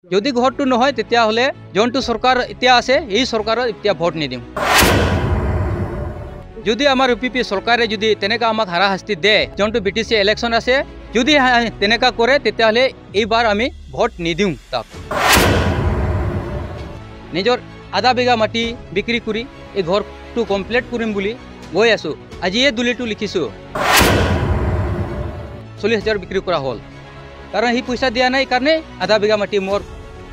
যদি ঘৰটো নহয় তেতিয়াহ'লে যোনটো চৰকাৰ এতিয়া আছে এই চৰকাৰৰ এতিয়া ভোট নিদিম। যদি আমাৰ UPP চৰকাৰে যদি তেনেকা আমাক হাৰাশাস্তি দিয়ে, যোনটো BTC ইলেকশ্যন আছে যদি তেনেকা কৰে তেতিয়াহ'লে এইবাৰ আমি ভোট নিদিম তাক। নিজৰ আধা বিঘা মাটি বিক্ৰী কৰি এই ঘৰটো কমপ্লিট কৰিম বুলি গৈ আছোঁ। আজিয়ে দলিলটো লিখিছোঁ 40,000 বিক্ৰী কৰা হ'ল, কাৰণ সি পইচা দিয়া নাই কাৰণে আধা বিঘা মাটি মোৰ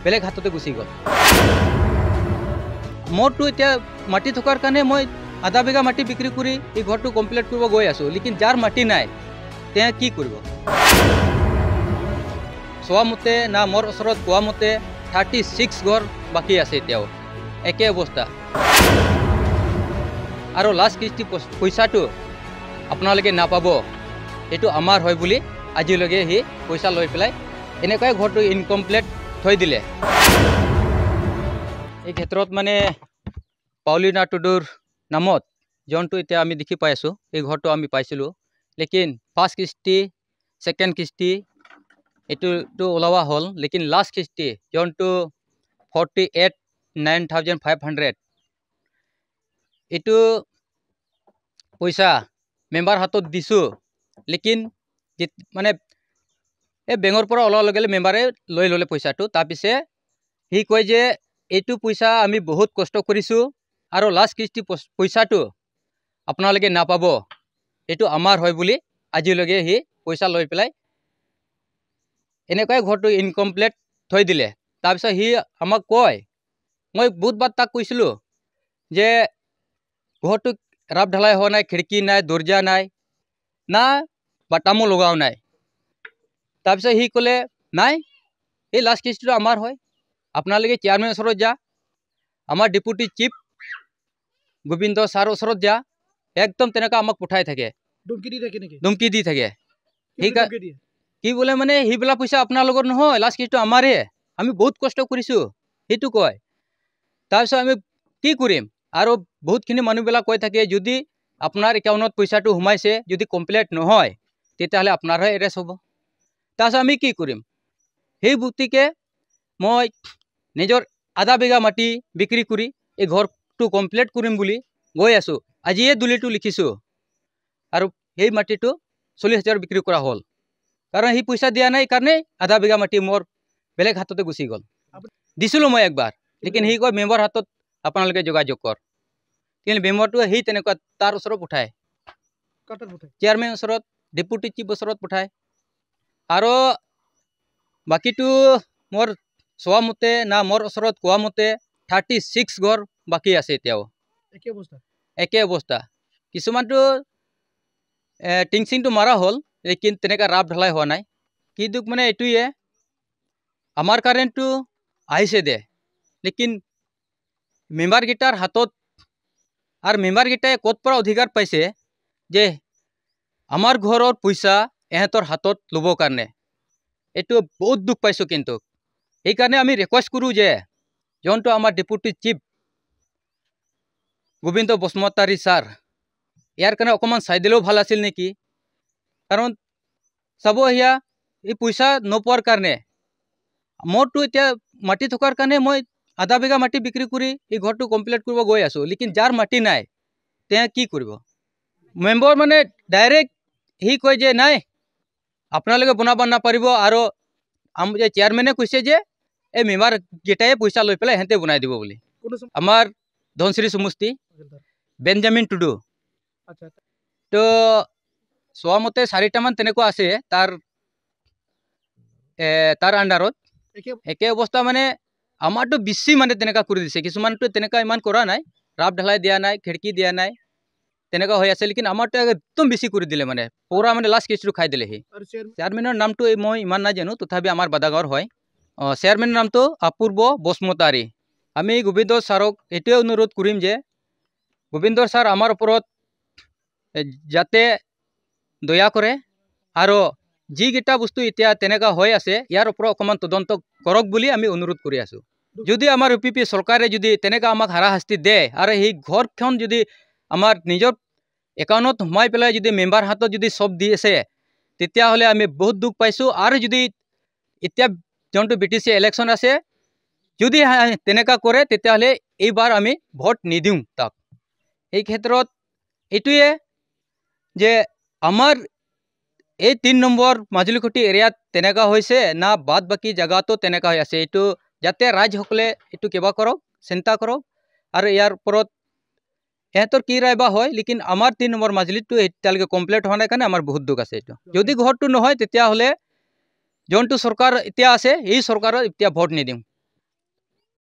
বেলেগ হাততে গুচি গ'ল। মোৰতো এতিয়া মাটি থকাৰ কাৰণে মই আধা বিঘা মাটি বিক্ৰী কৰি এই ঘৰটো কমপ্লিট কৰিব গৈ আছোঁ, লেকিন যাৰ মাটি নাই তেওঁ কি কৰিব? চোৱা মতে না মোৰ ওচৰত কোৱা মতে 36 ঘৰ বাকী আছে এতিয়াও, একে অৱস্থা। আৰু লাষ্ট কিস্তি পইচাটো আপোনালোকে নাপাব, এইটো আমাৰ হয় বুলি আজিলৈকে সি পইচা লৈ পেলাই এনেকুৱাই ঘৰটো ইনকমপ্লিট থৈ দিলে। এই ক্ষেত্ৰত মানে পাউলিনা টুডুৰ নামত যোনটো এতিয়া আমি দেখি পাই আছোঁ এই ঘৰটো আমি পাইছিলোঁ, লেকিন ফাৰ্ষ্ট কিস্তি ছেকেণ্ড কিস্তি এইটো ওলোৱা হ'ল, লেকিন লাষ্ট কিস্তি যোনটো 48,9,500 এইটো পইচা মেম্বাৰ হাতত দিছোঁ, লেকিন মানে এই বেংকৰ পৰা ওলোৱাৰ লগে লগে মেম্বাৰে লৈ ল'লে পইচাটো। তাৰপিছে সি কয় যে এইটো পইচা আমি বহুত কষ্ট কৰিছোঁ আৰু লাষ্ট কিস্তি পইচাটো আপোনালোকে নাপাব, এইটো আমাৰ হয় বুলি আজিলৈকে সি পইচা লৈ পেলাই এনেকুৱাই ঘৰটো ইনকমপ্লিট থৈ দিলে। তাৰপিছত সি আমাক কয়, মই বহুতবাৰ তাক কৈছিলোঁ যে ঘৰটো ৰাপ ঢালাই হোৱা নাই, খিৰিকী নাই, দৰ্জা নাই, না বাটামো লগাও নাই। তাৰপিছত সি ক'লে নাই এই লাষ্ট কিস্তিটো আমাৰ হয়, আপোনালোকে চেয়াৰমেনৰ ওচৰত যা, আমাৰ ডেপুটি চিফ গোবিন্দ ছাৰৰ ওচৰত যা, একদম তেনেকুৱা আমাক পঠাই থাকে, ধমকি দি থাকে। কি বোলে মানে সেইবিলাক পইচা আপোনালোকৰ নহয়, লাষ্ট কিস্তিটো আমাৰে, আমি বহুত কষ্ট কৰিছোঁ সেইটো কয়। তাৰপিছত আমি কি কৰিম? আৰু বহুতখিনি মানুহবিলাক কৈ থাকে যদি আপোনাৰ একাউণ্টত পইচাটো সোমাইছে, যদি কমপ্লিট নহয় তেতিয়াহ'লে আপোনাৰহে এৰেষ্ট হ'ব। তাৰপিছত আমি কি কৰিম? সেই গতিকে মই নিজৰ আধা বিঘা মাটি বিক্ৰী কৰি এই ঘৰটো কমপ্লিট কৰিম বুলি গৈ আছোঁ। আজিয়ে দলিলটো লিখিছোঁ আৰু সেই মাটিটো 40,000 বিক্ৰী কৰা হ'ল, কাৰণ সি পইচা দিয়া নাই কাৰণে আধা বিঘা মাটি মোৰ বেলেগ হাততে গুচি গ'ল। দিছিলোঁ মই একবাৰ, লেকিন সি কয় মেম্বাৰ হাতত আপোনালোকে যোগাযোগ কৰ, কিন্তু মেম্বাৰটো সেই তেনেকুৱা তাৰ ওচৰত পঠায়, চেয়াৰমেনৰ ওচৰত, ডেপুটি চিফ ওচৰত পঠায়। আৰু বাকীটো মোৰ চোৱা মতে না মোৰ ওচৰত কোৱা মতে 36 ঘৰ বাকী আছে এতিয়াও, একে অৱস্থা। কিছুমানটো টিং চিংটো মাৰা হ'ল, লেকিন তেনেকুৱা ৰাপ ঢালাই হোৱা নাই। কিন্তু মানে এইটোৱে আমাৰ কাৰেণ্টটো আহিছে দে, লেকিন মেম্বাৰকেইটাৰ হাতত আৰু মেম্বাৰকেইটাই ক'ত পৰা অধিকাৰ পাইছে যে আমাৰ ঘৰৰ পইচা এহেঁতৰ হাতত ল'বৰ কাৰণে। এইটো বহুত দুখ পাইছোঁ। কিন্তু সেইকাৰণে আমি ৰিকুৱেষ্ট কৰোঁ যে যোনটো আমাৰ deputy chief Gobinda Basumatary sir, ইয়াৰ কাৰণে অকণমান চাই দিলেও ভাল আছিল নেকি? কাৰণ চাব এয়া এই পইচা নোপোৱাৰ কাৰণে মোৰতো এতিয়া মাটি থকাৰ কাৰণে মই আধা বিঘা মাটি বিক্ৰী কৰি এই ঘৰটো কমপ্লিট কৰিব গৈ আছোঁ, লেকিন যাৰ মাটি নাই তেওঁ কি কৰিব? মেম্বাৰ মানে ডাইৰেক্ট সি কয় যে নাই আপোনালোকে বনাব নাপাৰিব, আৰু চেয়াৰমেনে কৈছে যে এই মেম্বাৰকেইটাই পইচা লৈ পেলাই সিহঁতে বনাই দিব বুলি। আমাৰ ধনশ্ৰী সমষ্টি বেঞ্জামিন টুডু। তো চোৱা মতে 4টামান তেনেকুৱা আছে তাৰ আণ্ডাৰত, একে অৱস্থা। মানে আমাৰতো বেছি মানে তেনেকুৱা কৰি দিছে, কিছুমানতো তেনেকুৱা ইমান কৰা নাই, ৰাপ ঢালাই দিয়া নাই, খিৰিকী দিয়া নাই, তেনেকুৱা হৈ আছে, লেকিন আমাৰতো একদম বেছি কৰি দিলে, মানে পুৰা মানে লাষ্ট কিস্তিটো খাই দিলে। সি চেয়াৰমেনৰ নামটো মই ইমান নাজানো, তথাপি আমাৰ বাদাগাঁৱৰ হয়। চেয়াৰমেনৰ নামটো অপূৰ্ব বসুমতাৰী। আমি গোবিন্দ ছাৰক এইটোৱে অনুৰোধ কৰিম যে গোবিন্দ ছাৰ আমাৰ ওপৰত যাতে দয়া কৰে, আৰু যিকেইটা বস্তু এতিয়া তেনেকুৱা হৈ আছে ইয়াৰ ওপৰত অকণমান তদন্ত কৰক বুলি আমি অনুৰোধ কৰি আছোঁ। যদি আমাৰ UPP চৰকাৰে যদি তেনেকুৱা আমাক হাৰাশাস্তি দিয়ে আৰু সেই ঘৰখন যদি আমাৰ নিজৰ একাউণ্টত সোমাই পেলাই যদি মেম্বাৰ হাতত যদি চব দি আছে, তেতিয়াহ'লে আমি বহুত দুখ পাইছোঁ। আৰু যদি এতিয়া যোনটো BTC ইলেকশ্যন আছে যদি তেনেকা কৰে তেতিয়াহ'লে এইবাৰ আমি ভোট নিদিওঁ তাক এই ক্ষেত্ৰত এইটোৱে যে আমাৰ এই 3 নম্বৰ মাজুলীকুটি এৰিয়াত তেনেকা হৈছে না বাদ বাকি জায়গাতো তেনেকা হৈ আছে এইটো যাতে ৰাইজসকলে এইটো কিবা কৰক চিন্তা কৰক আৰু ইয়াৰ ওপৰত এহঁতৰ কি ৰায় বা হয় লেকিন আমাৰ 3 নম্বৰ মাজুলীটো এতিয়ালৈকে কমপ্লিট হোৱা নাই কাৰণে আমাৰ বহুত দুখ আছে এইটো যদি ঘৰটো নহয় তেতিয়াহ'লে যোনটো চৰকাৰ এতিয়া আছে এই চৰকাৰৰ এতিয়া ভোট নিদিম